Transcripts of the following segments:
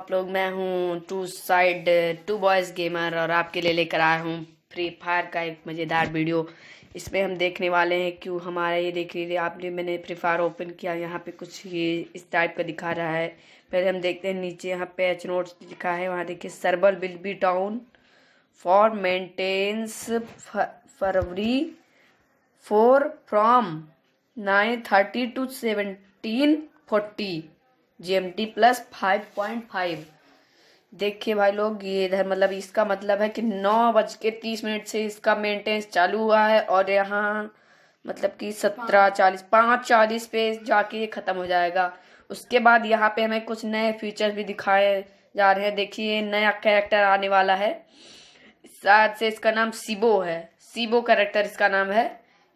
आप लोग। मैं हूँ two side two boys gamer और आपके लिए लेकर आया हूँ फ्री फायर का एक मज़ेदार वीडियो। इसमें हम देखने वाले हैं क्यों हमारा ये देख लीजिए आपने, मैंने फ्री फायर ओपन किया, यहाँ पे कुछ ये इस टाइप का दिखा रहा है। पहले हम देखते हैं नीचे, यहाँ पे पैच नोट्स लिखा है, वहाँ देखिए server will be down for maintenance February 4 from 9:30 to 17:40 GMT plus 5.5। देखिए भाई लोग, ये इधर मतलब इसका मतलब है कि 9:30 से इसका मेंटेनेंस चालू हुआ है और यहाँ मतलब कि 17:40 5:40 पे जाके ये ख़त्म हो जाएगा। उसके बाद यहाँ पे हमें कुछ नए फीचर्स भी दिखाए जा रहे हैं। देखिए नया कैरेक्टर आने वाला है, शायद से इसका नाम सिबो है, सिबो कैरेक्टर इसका नाम है।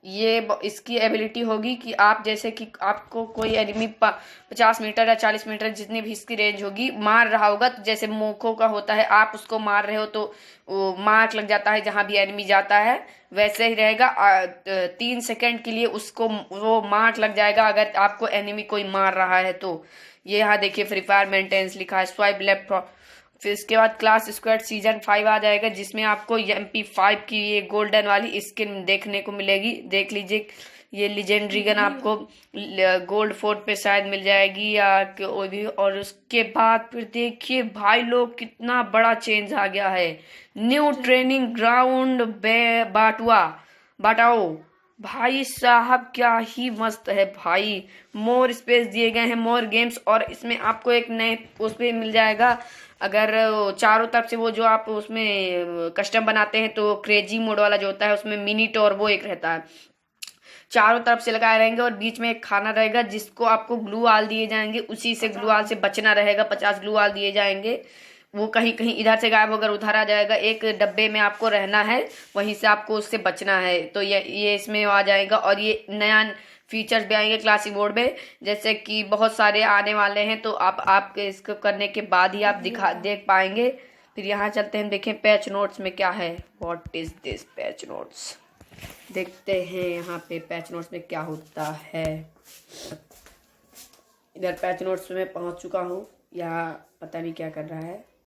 ये इसकी एबिलिटी होगी कि आप जैसे कि आपको कोई एनिमी 50 मीटर या 40 मीटर जितनी भी इसकी रेंज होगी मार रहा होगा, तो जैसे मोखो का होता है, आप उसको मार रहे हो तो वो मार्क लग जाता है जहां भी एनिमी जाता है, वैसे ही रहेगा। 3 सेकंड के लिए उसको वो मार्क लग जाएगा अगर आपको एनिमी कोई मार रहा है तो। ये यहाँ देखिए फ्री फायर मेंटेनेंस लिखा है, स्वाइप लेफ्ट। फिर इसके बाद क्लास स्क्वाड सीजन 5 आ जाएगा, जिसमें आपको MP5 की ये गोल्डन वाली स्किन देखने को मिलेगी। देख लीजिए, ये लेजेंडरी गन आपको गोल्ड फोर्ट पे शायद मिल जाएगी या कोई भी। और उसके बाद फिर देखिए भाई लोग, कितना बड़ा चेंज आ गया है। न्यू ट्रेनिंग ग्राउंड बाटुआ बाटाओ, भाई साहब क्या ही मस्त है भाई। मोर स्पेस दिए गए हैं, मोर गेम्स, और इसमें आपको एक नए उस पर मिल जाएगा। अगर चारों तरफ से वो जो आप उसमें कस्टम बनाते हैं तो क्रेजी मोड वाला जो होता है उसमें मिनी टर्बो एक रहता है, चारों तरफ से लगाए रहेंगे और बीच में एक खाना रहेगा जिसको आपको ग्लू आल दिए जाएंगे, उसी से ग्लू आल से बचना रहेगा। 50 ग्लू आल दिए जाएंगे, वो कहीं कहीं इधर से गायब होकर उधर आ जाएगा। एक डब्बे में आपको रहना है, वहीं से आपको उससे बचना है। तो ये इसमें आ जाएगा। और ये नया फीचर्स भी आएंगे क्लासिक मोड में, जैसे कि बहुत सारे आने वाले हैं, तो आप इसको करने के बाद ही आप देख पाएंगे। फिर यहाँ चलते हैं, देखें पैच नोट्स में क्या है। What is this patch notes, देखते हैं यहाँ पे पैच नोट्स में क्या होता है। इधर पैच नोट्स में पहुँच चुका हूँ, यहाँ पता नहीं क्या कर रहा है।